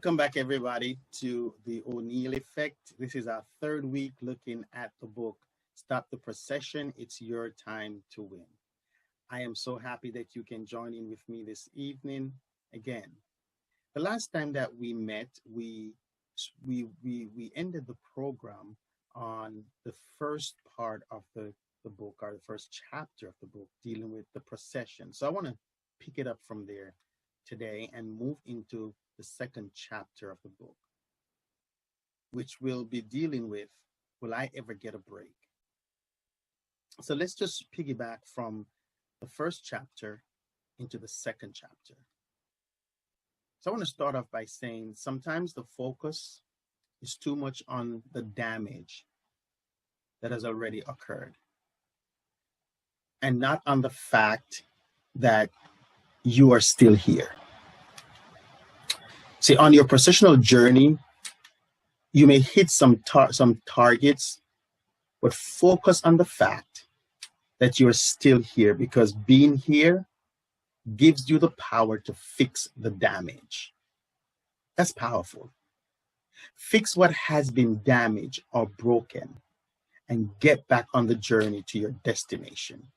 Welcome back, everybody, to the Oneil effect. This is our third week looking at the book, Stop the Procession. It's your time to win. I am so happy that you can join in with me this evening again. The last time that we met, we ended the program on the first part of the book, or the first chapter of the book, dealing with the procession. So I want to pick it up from there today and move into the second chapter of the book, which will be dealing with, will I ever get a break? So let's just piggyback from the first chapter into the second chapter. So I want to start off by saying sometimes the focus is too much on the damage that has already occurred and not on the fact that you are still here. See, on your processional journey, you may hit some targets, but focus on the fact that you're still here, because being here gives you the power to fix the damage. That's powerful. Fix what has been damaged or broken and get back on the journey to your destination.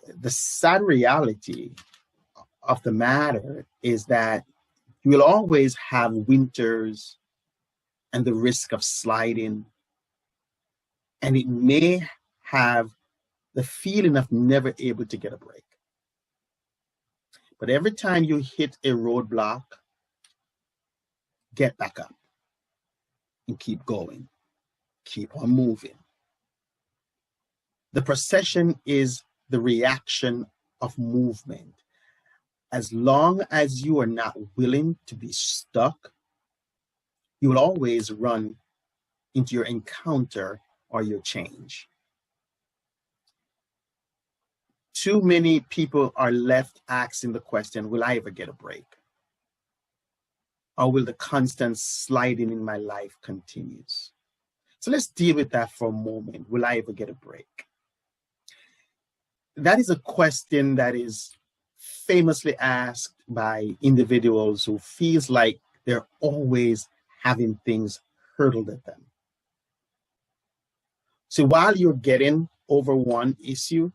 The sad reality of the matter is that you will always have winters and the risk of sliding, and it may have the feeling of never able to get a break. But every time you hit a roadblock, get back up and keep going, keep on moving. The procession is the reaction of movement. As long as you are not willing to be stuck, you will always run into your encounter or your change. Too many people are left asking the question, will I ever get a break? Or will the constant sliding in my life continues? So let's deal with that for a moment. Will I ever get a break? That is a question that is famously asked by individuals who feels like they're always having things hurtled at them. So while you're getting over one issue,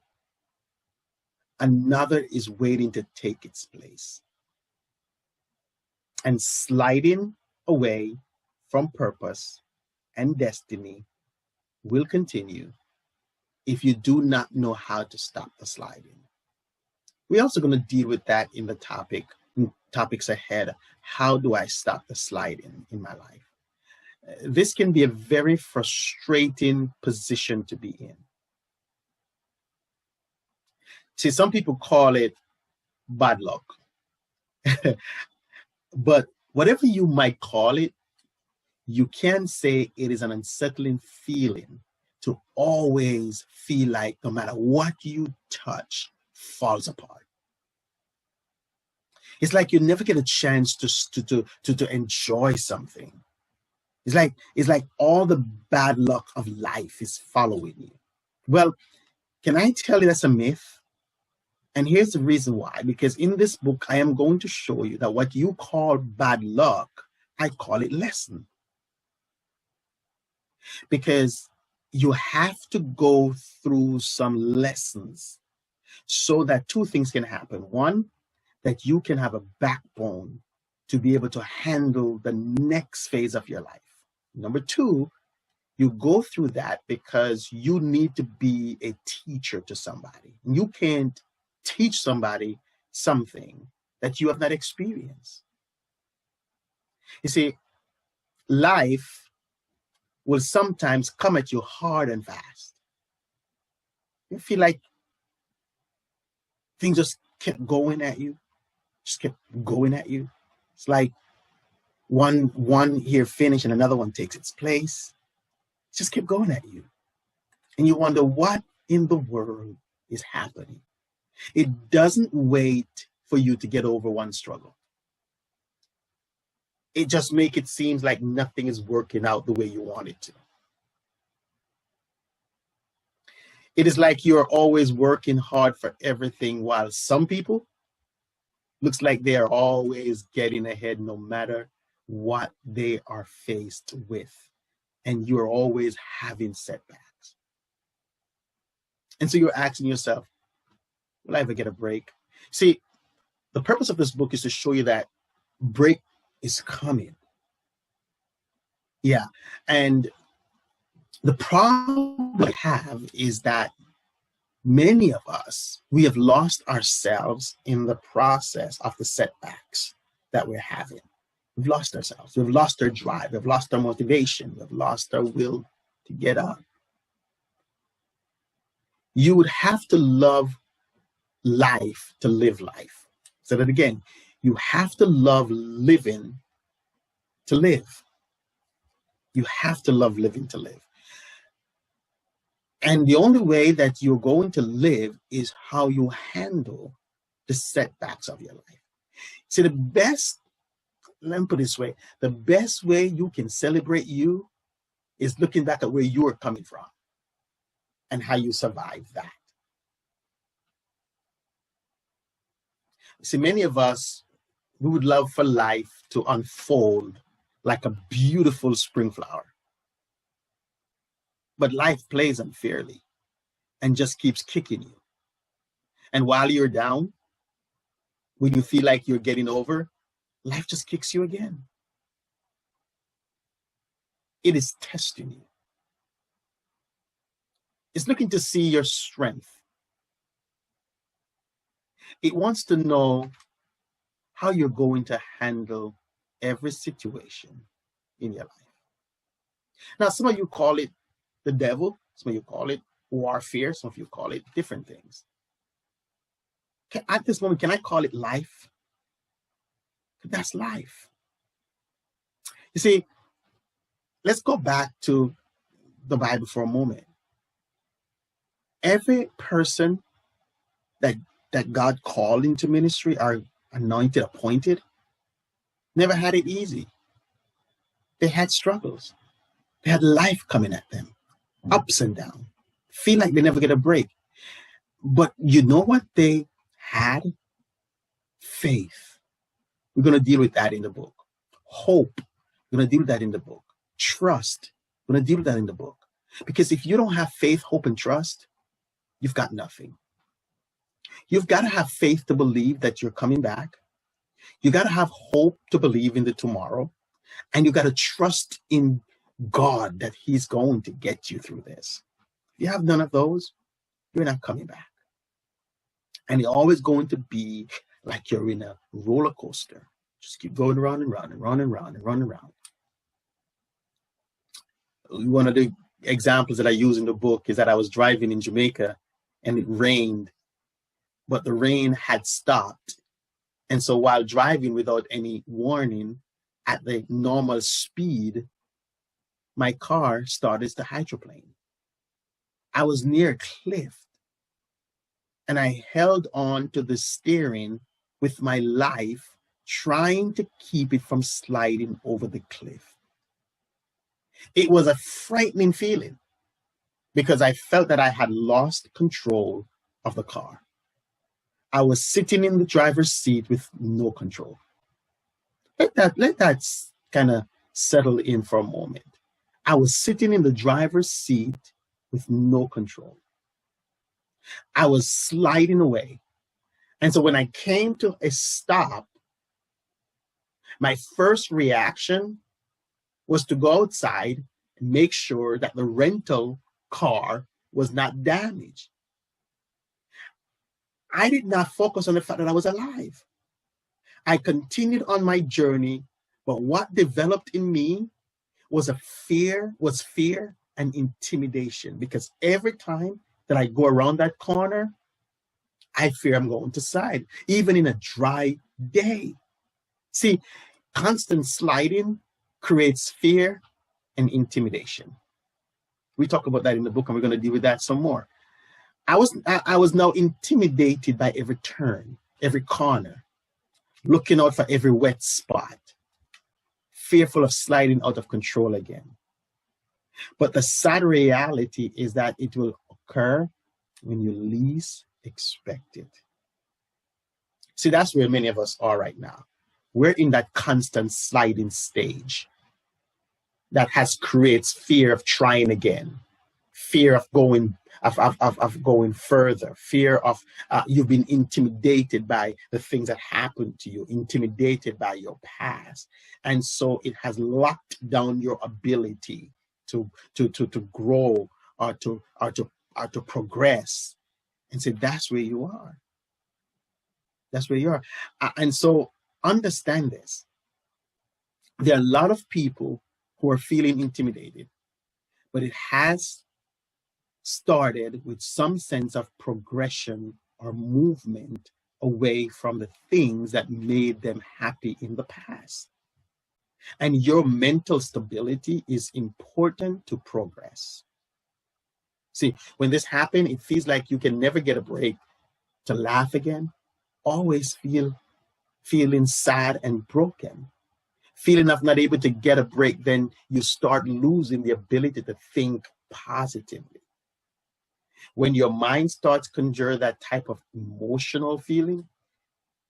another is waiting to take its place. And sliding away from purpose and destiny will continue if you do not know how to stop the sliding. We're also going to deal with that in the topics ahead. How do I stop the sliding in my life? This can be a very frustrating position to be in. See, some people call it bad luck. But whatever you might call it, you can say it is an unsettling feeling to always feel like no matter what you touch, falls apart. It's like you never get a chance to enjoy something. It's like all the bad luck of life is following you. Well, can I tell you that's a myth? And here's the reason why. Because in this book, I am going to show you that what you call bad luck, I call it lesson. Because you have to go through some lessons so that two things can happen. One, that you can have a backbone to be able to handle the next phase of your life. Number two, you go through that because you need to be a teacher to somebody. You can't teach somebody something that you have not experienced. You see, life will sometimes come at you hard and fast. You feel like things just kept going at you, just kept going at you. It's like one here finished and another one takes its place. It just kept going at you. And you wonder what in the world is happening. It doesn't wait for you to get over one struggle. It just makes it seem like nothing is working out the way you want it to. It is like you're always working hard for everything, while some people, Looks like they are always getting ahead no matter what they are faced with. And you're always having setbacks. And so you're asking yourself, will I ever get a break? See, the purpose of this book is to show you that break is coming. Yeah. And the problem I have is that many of us, we have lost ourselves in the process of the setbacks that we're having. We've lost ourselves. We've lost our drive. We've lost our motivation. We've lost our will to get up. You would have to love life to live life. Say that again. You have to love living to live. You have to love living to live. And the only way that you're going to live is how you handle the setbacks of your life. See, let me put it this way, the best way you can celebrate you is looking back at where you are coming from and how you survived that. See, many of us, we would love for life to unfold like a beautiful spring flower. But life plays unfairly and just keeps kicking you. And while you're down, when you feel like you're getting over, life just kicks you again. It is testing you. It's looking to see your strength. It wants to know how you're going to handle every situation in your life. Now, some of you call it the devil, some of you call it warfare, some of you call it different things. At this moment, can I call it life? That's life. You see, let's go back to the Bible for a moment. Every person that God called into ministry or anointed, appointed, never had it easy. They had struggles. They had life coming at them, ups and downs, feel like they never get a break. But you know what they had? Faith. We're going to deal with that in the book. Hope. We're going to deal with that in the book. Trust. We're going to deal with that in the book. Because if you don't have faith, hope, and trust, you've got nothing. You've got to have faith to believe that you're coming back. You got to have hope to believe in the tomorrow. And you got to trust in God that he's going to get you through this. If you have none of those, you're not coming back. And you're always going to be like you're in a roller coaster. Just keep going around and round and round and round and round and round. One of the examples that I use in the book is that I was driving in Jamaica and it rained, but the rain had stopped. And so while driving without any warning at the normal speed, my car started to hydroplane. I was near a cliff and I held on to the steering with my life, trying to keep it from sliding over the cliff. It was a frightening feeling because I felt that I had lost control of the car. I was sitting in the driver's seat with no control. Let that kind of settle in for a moment. I was sitting in the driver's seat with no control. I was sliding away. And so when I came to a stop, my first reaction was to go outside and make sure that the rental car was not damaged. I did not focus on the fact that I was alive. I continued on my journey, but what developed in me was fear and intimidation, because every time that I go around that corner, I fear I'm going to slide, even in a dry day. See, constant sliding creates fear and intimidation. We talk about that in the book, and we're going to deal with that some more. I was now intimidated by every turn, every corner, looking out for every wet spot, fearful of sliding out of control again. But the sad reality is that it will occur when you least expect it. See, that's where many of us are right now. We're in that constant sliding stage that has creates fear of trying again, fear of going further, fear of you've been intimidated by the things that happened to you, intimidated by your past, and so it has locked down your ability to grow or to progress. And say that's where you are. That's where you are. And so understand this. There are a lot of people who are feeling intimidated, but it has started with some sense of progression or movement away from the things that made them happy in the past. And your mental stability is important to progress. See, when this happens, it feels like you can never get a break to laugh again, always feeling sad and broken, feeling of not able to get a break, then you start losing the ability to think positively. When your mind starts conjure that type of emotional feeling,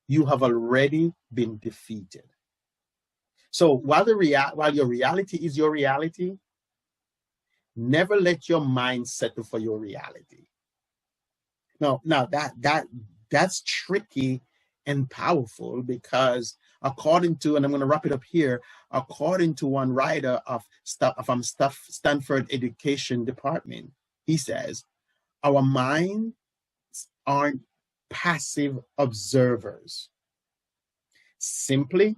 you have already been defeated. So while your reality is your reality, never let your mind settle for your reality. Now that's tricky and powerful, because according to, and I'm going to wrap it up here, according to one writer from Stanford Education Department, he says, our minds aren't passive observers, simply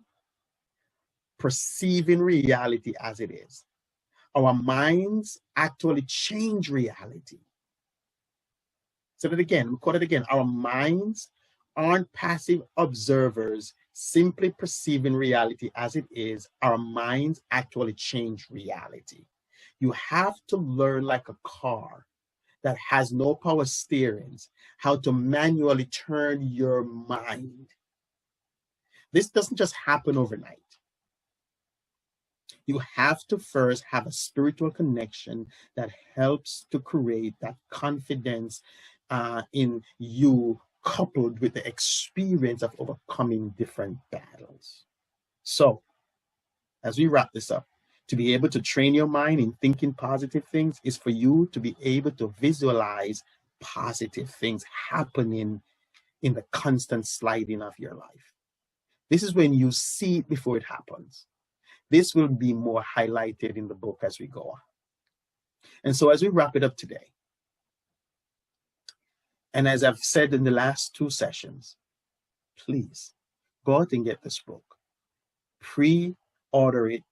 perceiving reality as it is. Our minds actually change reality. So that again, we quote it again. Our minds aren't passive observers, simply perceiving reality as it is. Our minds actually change reality. You have to learn, like a car that has no power steerings, how to manually turn your mind. This doesn't just happen overnight. You have to first have a spiritual connection that helps to create that confidence in you, coupled with the experience of overcoming different battles. So, as we wrap this up, to be able to train your mind in thinking positive things is for you to be able to visualize positive things happening in the constant sliding of your life. This is when you see it before it happens. This will be more highlighted in the book as we go on. And so as we wrap it up today, and as I've said in the last 2 sessions, please go out and get this book. Pre-order it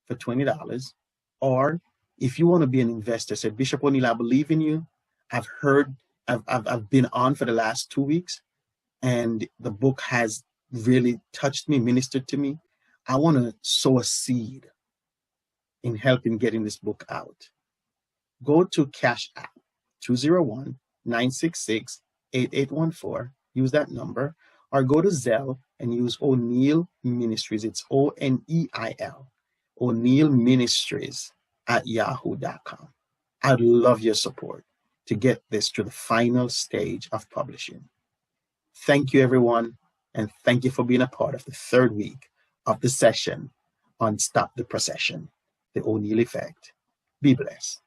for $20. Or if you want to be an investor, say, Bishop Oneil, I believe in you. I've been on for the last 2 weeks, and the book has really touched me, ministered to me. I want to sow a seed in helping getting this book out. Go to Cash App, 201-966-8814. Use that number. Or go to Zelle and use Oneil Ministries. It's Oneil. Oneil Ministries at yahoo.com. I'd love your support to get this to the final stage of publishing. Thank you, everyone. And thank you for being a part of the 3rd week of the session on Stop the Procession, the Oneil Effect. Be blessed.